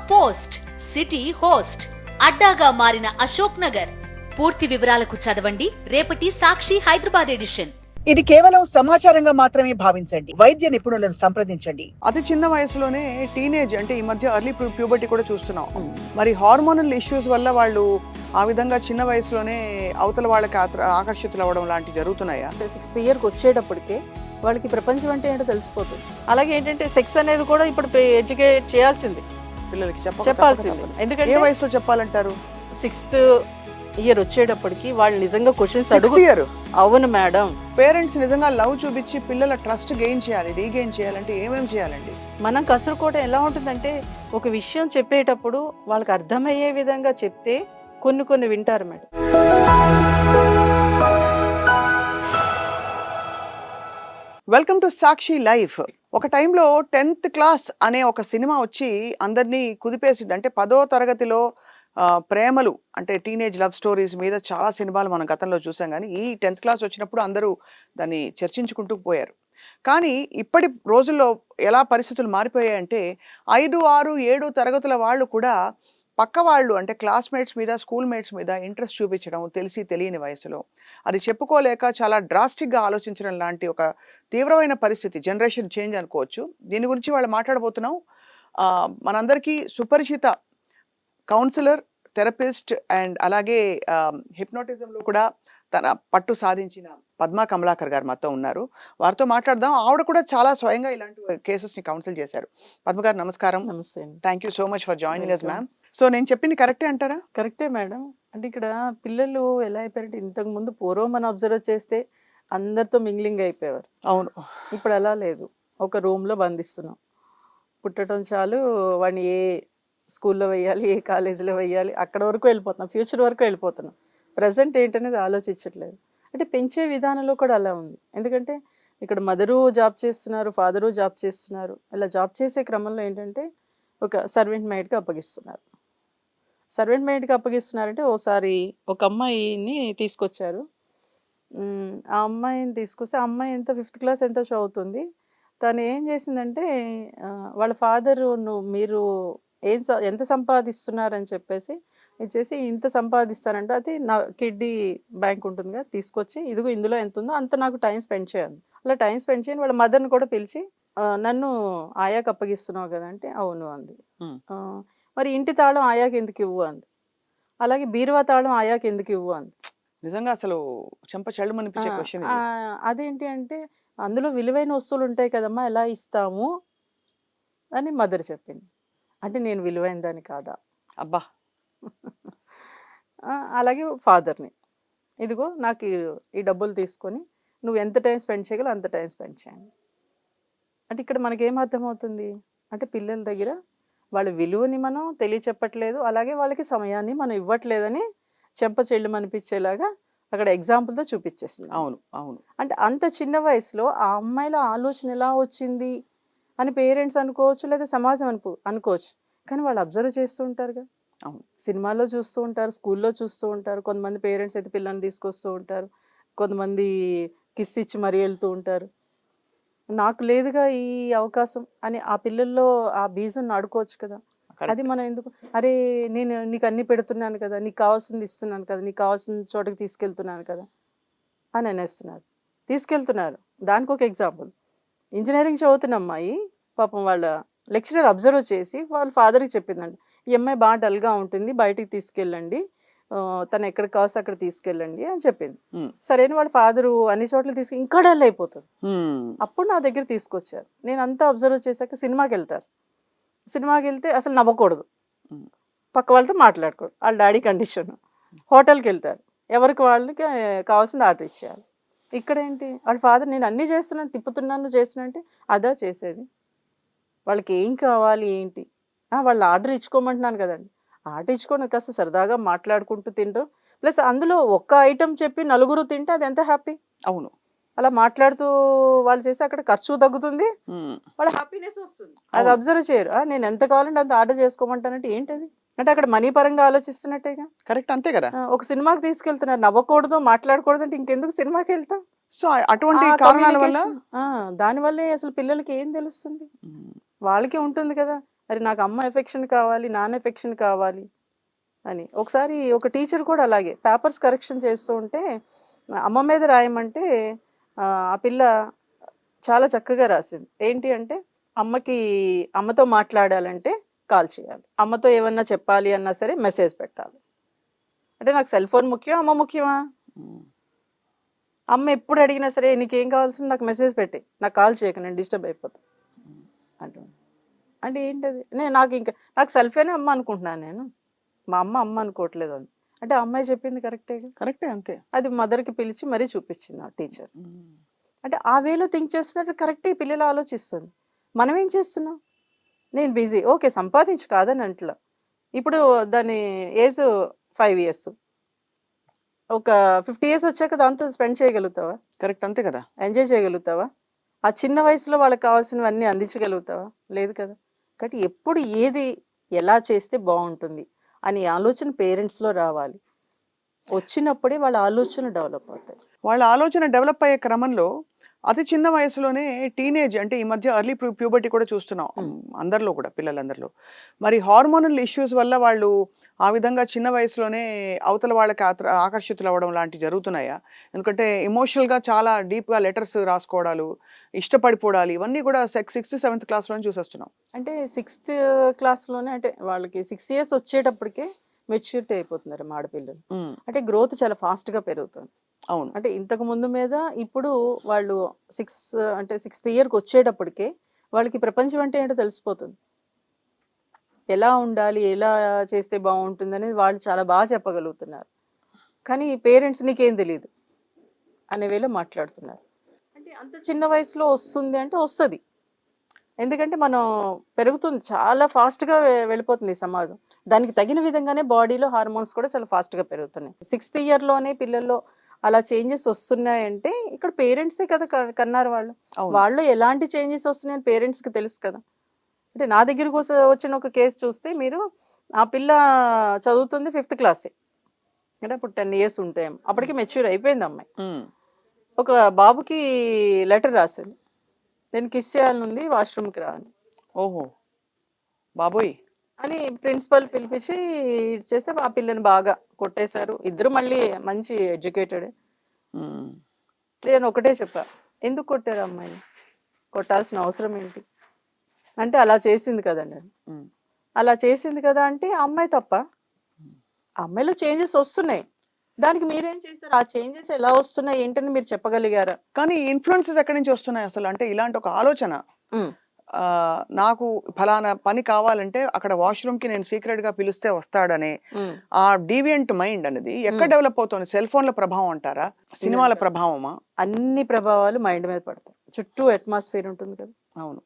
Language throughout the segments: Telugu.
పోస్ట్ సిటీ హోస్ట్ అడ్డాగా మారిన అశోక్ నగర్. పూర్తి వివరాలకు చదవండి రేపటి సాక్షి హైదరాబాద్ ఎడిషన్. ఇది కేవలం సమాచారంగా మాత్రమే భావించండి. వైద్య నిపుణులను సంప్రదించండి. అతి చిన్న వయసులోనే టీనేజ్ అంటే ఈ మధ్య ఎర్లీ ప్యూబర్టీ కూడా చూస్తున్నాం. మరి హార్మోనల్ ఇష్యూస్ వల్ల వాళ్ళు ఆ విధంగా చిన్న వయసులోనే అవతల వాళ్ళకి ఆకర్షితులు అవ్వడం లాంటివి జరుగుతున్నాయా? 6th ఇయర్కి వచ్చేటప్పటికే వాళ్ళకి ప్రపంచం అంటే ఏంటో తెలిసిపోతుంది. అలాగే ఏంటంటే సెక్స్ అనేది కూడా ఇప్పుడు ఎడ్యుకేట్ చేయాల్సింది, పిల్లలకి చెప్పాల్సింది. ఎందుకంటే ఏ వయసులో చెప్పాలంటారు? 6th ఇయర్ వచ్చేటప్పటికి వాళ్ళు నిజంగా క్వశ్చన్స్ అడుగుతారు. అవును మేడం. పేరెంట్స్ నిజంగా లవ్ చూపించి పిల్లల ట్రస్ట్ గెయిన్ చేయాలి, రీగెయిన్ చేయాలంటే ఏమేమి చేయాలండి? మనం కసురుకోవడం ఎలా ఉంటుందంటే ఒక విషయం చెప్పేటప్పుడు వాళ్ళకి అర్థమయ్యే విధంగా చెప్తే కొన్ని వింటారు madam. Welcome to Sakshi life. ఒక టైంలో 10th క్లాస్ అనే ఒక సినిమా వచ్చి అందరినీ కుదిపేసింది. అంటే 10వ తరగతిలో ప్రేమలు అంటే టీనేజ్ లవ్ స్టోరీస్ మీద చాలా సినిమాలు మనం గతంలో చూసాం. కానీ ఈ 10th క్లాస్ వచ్చినప్పుడు అందరూ దాన్ని చర్చించుకుంటూ పోయారు. కానీ ఇప్పటి రోజుల్లో ఎలా పరిస్థితులు మారిపోయాయంటే 5, 6, 7 తరగతుల వాళ్ళు కూడా పక్క వాళ్ళు అంటే క్లాస్మేట్స్ మీద, స్కూల్ మేట్స్ మీద ఇంట్రెస్ట్ చూపించడం తెలిసి తెలియని వయసులో అది చెప్పుకోలేక చాలా డ్రాస్టిక్గా ఆలోచించడం లాంటి ఒక తీవ్రమైన పరిస్థితి, జనరేషన్ చేంజ్ అనుకోవచ్చు. దీని గురించి వాళ్ళు మాట్లాడబోతున్నాం. మనందరికీ సుపరిచిత కౌన్సిలర్, థెరపిస్ట్ అండ్ అలాగే హిప్నోటిజంలో కూడా తన పట్టు సాధించిన పద్మా కమలాకర్ గారు మాతో ఉన్నారు. వారితో మాట్లాడదాం. ఆవిడ కూడా చాలా స్వయంగా ఇలాంటి కేసెస్ని కౌన్సిల్ చేశారు. పద్మ గారు నమస్కారం. నమస్తే. Thank you so much for joining us ma'am. So నేను చెప్పింది కరెక్టే అంటారా? కరెక్టే మేడం. అంటే ఇక్కడ పిల్లలు ఎలా అయిపోయారంటే ఇంతకు ముందు పూర్వం మనం అబ్జర్వ్ చేస్తే అందరితో మింగ్లింగ్ అయిపోయేవారు. అవును. ఇప్పుడు అలా లేదు. ఒక రూమ్లో బంధిస్తున్నాం. పుట్టడం చాలు, వాడిని ఏ స్కూల్లో వేయాలి, ఏ కాలేజీలో వేయాలి, అక్కడ వరకు వెళ్ళిపోతున్నాం, ఫ్యూచర్ వరకు వెళ్ళిపోతున్నాం. ప్రజెంట్ ఏంటనేది ఆలోచించట్లేదు. అంటే పెంచే విధానంలో కూడా అలా ఉంది. ఎందుకంటే ఇక్కడ మదరు జాబ్ చేస్తున్నారు, ఫాదరు జాబ్ చేస్తున్నారు. ఇలా జాబ్ చేసే క్రమంలో ఏంటంటే ఒక సర్వెంట్ మెయిడ్కి అప్పగిస్తున్నారు. సర్వెంట్ మెయిడ్కి అప్పగిస్తున్నారంటే ఓసారి ఒక అమ్మాయిని తీసుకొచ్చారు. ఆ అమ్మాయిని తీసుకొస్తే ఆ అమ్మాయి ఎంత 5th క్లాస్ ఎంతో చదువుతుంది. తను ఏం చేసిందంటే వాళ్ళ ఫాదరు మీరు ఎంత సంపాదిస్తున్నారని చెప్పేసి ఇచ్చేసి ఇంత సంపాదిస్తానంటే అది నా కిడ్నీ బ్యాంక్ ఉంటుంది కదా, తీసుకొచ్చి ఇదిగో ఇందులో ఎంత ఉందో అంత నాకు టైం స్పెండ్ చేయాలి. అలా టైం స్పెండ్ చేయని వాళ్ళ మదర్ని కూడా పిలిచి నన్ను ఆయాకి అప్పగిస్తున్నావు కదా అంటే అవును అంది. మరి ఇంటి తాళం ఆయాకి ఎందుకు ఇవ్వు అంది. అలాగే బీరువా తాళం ఆయాకి ఎందుకు ఇవ్వు అంది. నిజంగా అసలు చెంప చెల్లుమనిపించే క్వశ్చన్. అదేంటి అంటే అందులో విలువైన వస్తువులు ఉంటాయి కదమ్మా, ఎలా ఇస్తాము అని మదర్ చెప్పింది. అంటే నేను విలువైన దాన్ని కాదా? అబ్బా. అలాగే ఫాదర్ని ఇదిగో నాకు ఈ డబ్బులు తీసుకొని నువ్వు ఎంత టైం స్పెండ్ చేయగలవు అంత టైం స్పెండ్ చేయండి. అంటే ఇక్కడ మనకేం అర్థమవుతుంది అంటే పిల్లల దగ్గర వాళ్ళ విలువని మనం తెలియచెప్పట్లేదు, అలాగే వాళ్ళకి సమయాన్ని మనం ఇవ్వట్లేదని చెంప చెల్లుమనిపించేలాగా అక్కడ ఎగ్జాంపుల్తో చూపించేస్తుంది. అవును అవును. అంటే అంత చిన్న వయసులో ఆ అమ్మాయిల ఆలోచన ఎలా వచ్చింది అని పేరెంట్స్ అనుకోవచ్చు, లేదా సమాజం అనుకోవచ్చు. కానీ వాళ్ళు అబ్జర్వ్ చేస్తూ ఉంటారుగా. అవును. సినిమాల్లో చూస్తూ ఉంటారు, స్కూల్లో చూస్తూ ఉంటారు. కొంతమంది పేరెంట్స్ అయితే పిల్లల్ని తీసుకొస్తూ ఉంటారు, కొంతమంది కిస్ ఇచ్చి మరీ వెళ్తూ ఉంటారు. నాకు లేదుగా ఈ అవకాశం అని ఆ పిల్లల్లో ఆ బీజం ఆడుకోవచ్చు కదా. అది మనం ఎందుకు అరే నేను నీకు అన్ని పెడుతున్నాను కదా, నీకు కావాల్సింది ఇస్తున్నాను కదా, నీకు కావాల్సిన చోటకి తీసుకెళ్తున్నాను కదా అని అనేస్తున్నారు, తీసుకెళ్తున్నారు. దానికి ఒక ఎగ్జాంపుల్ ఇంజనీరింగ్ చదువుతున్న అమ్మాయి పాపం వాళ్ళ లెక్చరర్ అబ్జర్వ్ చేసి వాళ్ళ ఫాదర్కి చెప్పిందండి, ఈ అమ్మాయి బాగా డల్గా ఉంటుంది, బయటికి తీసుకెళ్ళండి, తను ఎక్కడ కావాల్సి అక్కడ తీసుకెళ్ళండి అని చెప్పింది. సరేని వాళ్ళ ఫాదరు అన్ని చోట్ల ఇంకా డల్ అయిపోతుంది. అప్పుడు నా దగ్గర తీసుకొచ్చారు. నేను అంతా అబ్జర్వ్ చేశాక సినిమాకి వెళ్తారు. సినిమాకి వెళ్తే అసలు నవ్వకూడదు, పక్క వాళ్ళతో మాట్లాడకూడదు, వాళ్ళ డాడీ కండిషన్. హోటల్కి వెళ్తారు, ఎవరికి వాళ్ళకి కావాల్సింది ఆర్డర్ ఇచ్చేయాలి. ఇక్కడ ఏంటి వాళ్ళ ఫాదర్ నేను అన్నీ చేస్తున్నాను, తిప్పుతున్నాను, చేస్తున్నా అంటే అదా చేసేది. వాళ్ళకి ఏం కావాలి ఏంటి, వాళ్ళు ఆర్డర్ ఇచ్చుకోమంటున్నాను కదండి, ఆర్డర్ ఇచ్చుకొని కాస్త సరదాగా మాట్లాడుకుంటూ తింటారు. ప్లస్ అందులో ఒక్క ఐటెం చెప్పి నలుగురు తింటే అది ఎంత హ్యాపీ. అవును. అలా మాట్లాడుతూ వాళ్ళు చేసి అక్కడ ఖర్చు తగ్గుతుంది, వాళ్ళ హ్యాపీనెస్ వస్తుంది. అది అబ్జర్వ్ చేయరు. నేను ఎంత కావాలంటే అంత ఆర్డర్ చేసుకోమంటానంటే ఏంటది అంటే అక్కడ మనీ పరంగా ఆలోచిస్తున్నట్టేగా. కరెక్ట్, అంతే కదా. ఒక సినిమాకి తీసుకెళ్తున్నారు, నవ్వకూడదు, మాట్లాడకూడదు అంటే ఇంకెందుకు సినిమాకి వెళ్తాం. సో అటువంటి కారణాల వల్ల దానివల్లే అసలు పిల్లలకి ఏం తెలుస్తుంది, వాళ్ళకి ఉంటుంది కదా. అరే నాకు అమ్మ ఎఫెక్షన్ కావాలి, నాన్న ఎఫెక్షన్ కావాలి అని. ఒకసారి ఒక టీచర్ కూడా అలాగే పేపర్స్ కరెక్షన్ చేస్తూ ఉంటే అమ్మ మీద రాయమంటే ఆ పిల్ల చాలా చక్కగా రాసింది. ఏంటి అంటే అమ్మతో మాట్లాడాలంటే కాల్ చేయాలి, అమ్మతో ఏమన్నా చెప్పాలి అన్నా సరే మెసేజ్ పెట్టాలి. అంటే నాకు సెల్ ఫోన్ ముఖ్యం, అమ్మ ముఖ్యమా? అమ్మ ఎప్పుడు అడిగినా సరే నీకేం కావాల్సింది నాకు మెసేజ్ పెట్టి, నాకు కాల్ చేయక, నేను డిస్టర్బ్ అయిపోతాను అంటుంది. అంటే ఏంటది? నాకు సెల్ఫేనే అమ్మ అనుకుంటున్నాను నేను, మా అమ్మ అనుకోవట్లేదు అని. అంటే ఆ అమ్మాయి చెప్పింది కరెక్టే అంతే. అది మదర్కి పిలిచి మరీ చూపించింది ఆ టీచర్. అంటే ఆ వేలో థింక్ చేస్తున్నట్టు కరెక్టే ఈ పిల్లలు ఆలోచిస్తుంది. మనం ఏం చేస్తున్నాం? నేను బిజీ, ఓకే సంపాదించు కాదని అంటలా. ఇప్పుడు దాని ఏజ్ 5 years, ఒక 50 years వచ్చాక దాంతో స్పెండ్ చేయగలుగుతావా? కరెక్ట్, అంతే కదా. ఎంజాయ్ చేయగలుగుతావా? ఆ చిన్న వయసులో వాళ్ళకి కావాల్సినవన్నీ అందించగలుగుతావా? లేదు కదా. కాబట్టి ఎప్పుడు ఏది ఎలా చేస్తే బాగుంటుంది అని ఆలోచన పేరెంట్స్లో రావాలి. వచ్చినప్పుడే వాళ్ళ ఆలోచన డెవలప్ అవుతాయి. వాళ్ళ ఆలోచన డెవలప్ అయ్యే క్రమంలో అతి చిన్న వయసులోనే టీనేజ్, అంటే ఈ మధ్య ఎర్లీ ప్యూబర్టీ కూడా చూస్తున్నాం అందరిలో కూడా, పిల్లలందరిలో. మరి హార్మోనల్ ఇష్యూస్ వల్ల వాళ్ళు ఆ విధంగా చిన్న వయసులోనే అవతల వాళ్ళకి ఆకర్షితులు అవ్వడం లాంటివి జరుగుతున్నాయా? ఎందుకంటే ఎమోషనల్గా చాలా డీప్గా లెటర్స్ రాసుకోవడాలు, ఇష్టపడిపోవడాలు, ఇవన్నీ కూడా 6th 7th క్లాస్లోనే చూసేస్తున్నాం. అంటే 6th క్లాస్లోనే, అంటే వాళ్ళకి 6 years వచ్చేటప్పటికే మెచ్యూరిటీ అయిపోతున్నారు మా ఆడపిల్లలు. అంటే గ్రోత్ చాలా ఫాస్ట్గా పెరుగుతుంది. అవును. అంటే ఇంతకు ముందు మీద ఇప్పుడు వాళ్ళు 6th yearకి వచ్చేటప్పటికే వాళ్ళకి ప్రపంచం అంటే ఏంటో తెలిసిపోతుంది. ఎలా ఉండాలి, ఎలా చేస్తే బాగుంటుంది అనేది వాళ్ళు చాలా బాగా చెప్పగలుగుతున్నారు. కానీ పేరెంట్స్ నీకేం తెలియదు అనే వేళ మాట్లాడుతున్నారు. అంటే అంత చిన్న వయసులో వస్తుంది అంటే వస్తుంది, ఎందుకంటే మనం పెరుగుతుంది, చాలా ఫాస్ట్గా వెళ్ళిపోతుంది సమాజం. దానికి తగిన విధంగానే బాడీలో హార్మోన్స్ కూడా చాలా ఫాస్ట్గా పెరుగుతున్నాయి. 6th yearలోనే పిల్లల్లో అలా చేంజెస్ వస్తున్నాయంటే ఇక్కడ పేరెంట్సే కదా కన్నారు. వాళ్ళు ఎలాంటి చేంజెస్ వస్తున్నాయని పేరెంట్స్కి తెలుసు కదా. అంటే నా దగ్గరకు వచ్చిన ఒక కేసు చూస్తే, మీరు ఆ పిల్ల చదువుతుంది 5th class, అంటే అప్పుడు 10 years ఉంటాయి, అప్పటికి మెచ్యూర్ అయిపోయింది అమ్మాయి. ఒక బాబుకి లెటర్ రాసింది, నేను కిస్ చేయాలనుంది, వాష్రూమ్కి రాని. ఓహో బాబోయ్ అని ప్రిన్సిపల్ పిలిపించి చేస్తే ఆ పిల్లని బాగా కొట్టేశారు. ఇద్దరు మళ్ళీ మంచి ఎడ్యుకేటెడ్. నేను ఒకటే చెప్పా, ఎందుకు కొట్టారు అమ్మాయిని, కొట్టాల్సిన అవసరం ఏంటి అంటే, అలా చేసింది కదండి. అలా చేసింది కదా అంటే ఆ అమ్మాయి తప్ప? ఆ అమ్మాయిలో చేంజెస్ వస్తున్నాయి, దానికి మీరేం చేశారు? ఆ చేంజెస్ ఎలా వస్తున్నాయి ఏంటని మీరు చెప్పగలిగారా? కానీ ఇన్ఫ్లుయెన్సెస్ ఎక్కడి నుంచి వస్తున్నాయి అసలు? అంటే ఇలాంటి ఒక ఆలోచన, నాకు ఫలానా పని కావాలంటే అక్కడ వాష్రూమ్కి నేను సీక్రెట్గా పిలిస్తే వస్తాడనే ఆ డీవియంట్ మైండ్ అనేది ఎక్కడ డెవలప్ అవుతుంది? సెల్ ఫోన్ల ప్రభావం అంటారా, సినిమాల ప్రభావమా? అన్ని ప్రభావాలు మైండ్ మీద పడతాయి. చుట్టూ అట్మాస్ఫియర్ ఉంటుంది కదా. అవును.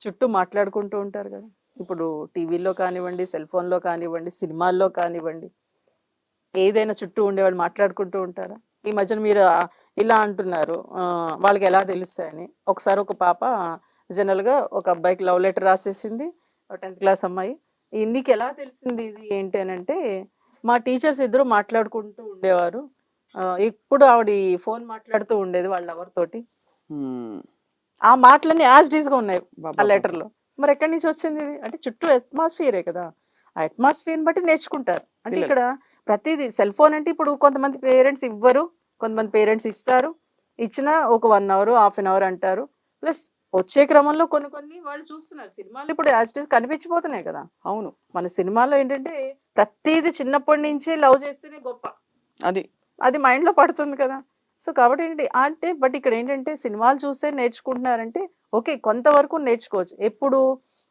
చుట్టూ మాట్లాడుకుంటూ ఉంటారు కదా. ఇప్పుడు టీవీలో కానివ్వండి, సెల్ ఫోన్లో కానివ్వండి, సినిమాల్లో కానివ్వండి, ఏదైనా చుట్టూ ఉండేవాళ్ళు మాట్లాడుకుంటూ ఉంటారా? ఈ మధ్యన మీరు ఇలా అంటున్నారు, వాళ్ళకి ఎలా తెలుస్తాయని. ఒకసారి ఒక పాప జనరల్గా ఒక అబ్బాయికి లవ్ లెటర్ రాసేసింది, 10th class అమ్మాయి. నీకు ఎలా తెలిసింది ఇది ఏంటి అని అంటే, మా టీచర్స్ ఇద్దరు మాట్లాడుకుంటూ ఉండేవారు, ఇప్పుడు ఆవిడ ఫోన్ మాట్లాడుతూ ఉండేది వాళ్ళ ఎవరితోటి. ఆ మాటలన్నీ యాజ్ డీస్గా ఉన్నాయి ఆ లెటర్లో. మరి ఎక్కడి నుంచి వచ్చింది ఇది అంటే, చుట్టూ అట్మాస్ఫియరే కదా. ఆ అట్మాస్ఫియర్ని బట్టి నేర్చుకుంటారు. అంటే ఇక్కడ ప్రతిదీ సెల్ ఫోన్ అంటే, ఇప్పుడు కొంతమంది పేరెంట్స్ ఇవ్వరు, కొంతమంది పేరెంట్స్ ఇస్తారు, ఇచ్చినా ఒక 1 hour 1/2 hour అంటారు. ప్లస్ వచ్చే క్రమంలో కొన్ని వాళ్ళు చూస్తున్నారు సినిమాలు, ఇప్పుడు యాజ్ డీస్ కనిపించిపోతున్నాయి కదా. అవును. మన సినిమాలో ఏంటంటే ప్రతిదీ చిన్నప్పటి నుంచే లవ్ చేస్తేనే గొప్ప, అది మైండ్లో పడుతుంది కదా. సో కాబట్టి ఏంటి అంటే, బట్ ఇక్కడ ఏంటంటే సినిమాలు చూసే నేర్చుకుంటున్నారంటే ఓకే, కొంతవరకు నేర్చుకోవచ్చు. ఎప్పుడు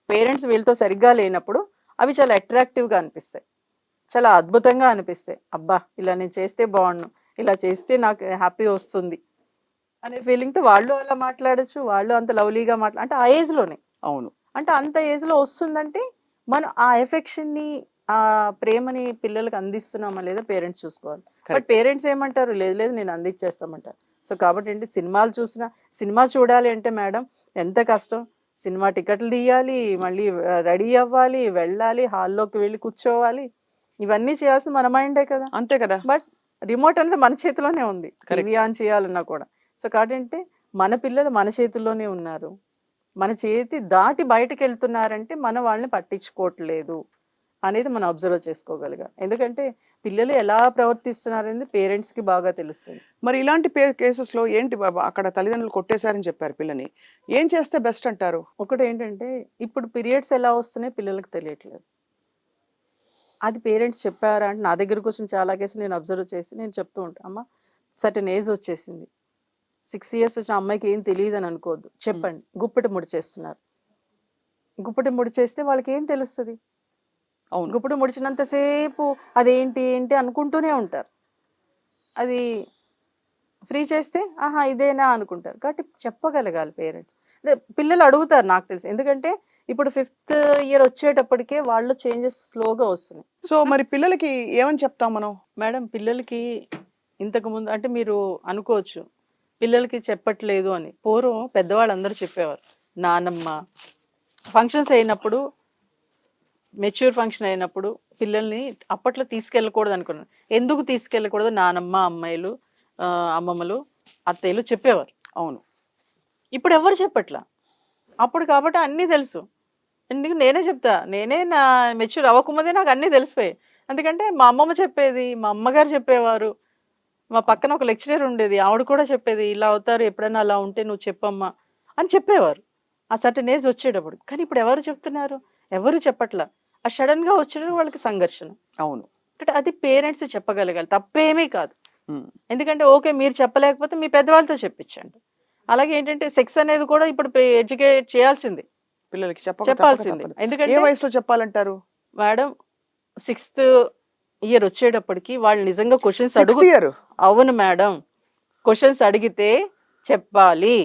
పేరెంట్స్ వీళ్ళతో సరిగ్గా లేనప్పుడు అవి చాలా అట్రాక్టివ్గా అనిపిస్తాయి, చాలా అద్భుతంగా అనిపిస్తాయి. అబ్బా ఇలా నేను చేస్తే బాగుండు, ఇలా చేస్తే నాకు హ్యాపీ వస్తుంది అనే ఫీలింగ్తో వాళ్ళు అలా మాట్లాడచ్చు, వాళ్ళు అంత లవ్లీగా అంటే ఆ ఏజ్లోనే. అవును. అంటే అంత ఏజ్లో వస్తుందంటే మనం ఆ ఎఫెక్షన్ని, ఆ ప్రేమని పిల్లలకు అందిస్తున్నామా లేదా పేరెంట్స్ చూసుకోవాలి. బట్ పేరెంట్స్ ఏమంటారు, లేదు నేను అందించేస్తామంటారు. సో కాబట్టి ఏంటి, సినిమా చూడాలి అంటే మేడం ఎంత కష్టం. సినిమా టికెట్లు తీయాలి, మళ్ళీ రెడీ అవ్వాలి, వెళ్ళాలి, హాల్లోకి వెళ్ళి కూర్చోవాలి, ఇవన్నీ చేయాల్సింది మన మైండే కదా. అంతే కదా. బట్ రిమోట్ అనేది మన చేతిలోనే ఉంది, టీవీ ఆన్ చేయాలన్నా కూడా. సో కాబట్టి మన పిల్లలు మన చేతుల్లోనే ఉన్నారు. మన చేతి దాటి బయటకు వెళ్తున్నారంటే మన వాళ్ళని పట్టించుకోవట్లేదు అనేది మనం అబ్జర్వ్ చేసుకోగలిగాం. ఎందుకంటే పిల్లలు ఎలా ప్రవర్తిస్తున్నారనేది పేరెంట్స్కి బాగా తెలుస్తుంది. మరి ఇలాంటి కేసెస్లో ఏంటి బాబా, అక్కడ తల్లిదండ్రులు కొట్టేశారని చెప్పారు పిల్లని, ఏం చేస్తే బెస్ట్ అంటారు? ఒకటి ఏంటంటే ఇప్పుడు పీరియడ్స్ ఎలా వస్తున్నాయి పిల్లలకు తెలియట్లేదు. అది పేరెంట్స్ చెప్పారా అంటే నా దగ్గరకు వచ్చిన చాలా కేసులు నేను అబ్జర్వ్ చేసి నేను చెప్తూ ఉంటాను, అమ్మ సర్టెన్ ఏజ్ వచ్చేసింది, 6 years వచ్చిన అమ్మాయికి ఏం తెలియదు అని అనుకోవద్దు, చెప్పండి. గుప్పెటి ముడి చేస్తున్నారు, గుప్పెటి ముడి చేస్తే వాళ్ళకి ఏం తెలుస్తుంది? అవును. గుప్పెటి ముడిచినంతసేపు అదేంటి ఏంటి అనుకుంటూనే ఉంటారు. అది ఫ్రీ చేస్తే ఆహా ఇదేనా అనుకుంటారు. కాబట్టి చెప్పగలగాలి పేరెంట్స్. అంటే పిల్లలు అడుగుతారు నాకు తెలుసు, ఎందుకంటే ఇప్పుడు 5th year వచ్చేటప్పటికే వాళ్ళు చేంజెస్ స్లోగా వస్తున్నాయి. సో మరి పిల్లలకి ఏమని చెప్తాం మనం? మేడం పిల్లలకి ఇంతకు ముందు అంటే మీరు అనుకోవచ్చు పిల్లలకి చెప్పట్లేదు అని. పూర్వం పెద్దవాళ్ళందరూ చెప్పేవారు, నానమ్మ ఫంక్షన్స్ అయినప్పుడు, మెచ్యూర్ ఫంక్షన్ అయినప్పుడు పిల్లల్ని అప్పట్లో తీసుకెళ్ళకూడదు అనుకున్నాను. ఎందుకు తీసుకెళ్ళకూడదు? నానమ్మ, అమ్మాయిలు, అమ్మమ్మలు, అత్తయ్యలు చెప్పేవారు. అవును. ఇప్పుడు ఎవరు చెప్పట్లా. అప్పుడు కాబట్టి అన్నీ తెలుసు. ఎందుకు నేనే చెప్తా, నేనే నా మెచ్యూర్ అవ్వకముందే నాకు అన్నీ తెలిసిపోయాయి. ఎందుకంటే మా అమ్మమ్మ చెప్పేది, మా అమ్మగారు చెప్పేవారు, మా పక్కన ఒక లెక్చరర్ ఉండేది, ఆవిడ కూడా చెప్పేది, ఇలా అవుతారు ఎప్పుడైనా అలా ఉంటే నువ్వు చెప్పమ్మా అని చెప్పేవారు ఆ సర్టన్ ఏజ్ వచ్చేటప్పుడు. కానీ ఇప్పుడు ఎవరు చెప్తున్నారు? ఎవరు చెప్పట్లా. ఆ సడన్గా వచ్చేటప్పుడు వాళ్ళకి సంఘర్షణ. అవును. అంటే అది పేరెంట్స్ చెప్పగలగాలి, తప్పేమీ కాదు. ఎందుకంటే ఓకే మీరు చెప్పలేకపోతే మీ పెద్దవాళ్ళతో చెప్పించండి. అలాగే ఏంటంటే సెక్స్ అనేది కూడా ఇప్పుడు ఎడ్యుకేట్ చేయాల్సింది, పిల్లలకి చెప్పాల్సింది. ఎందుకంటే ఏ వయసులో చెప్పాలంటారు మేడం 6th year వచ్చేటప్పటికి వాళ్ళు నిజంగా క్వశ్చన్స్ Sixth year? అవును మేడం, క్వశ్చన్స్ అడిగితే చెప్పాలి.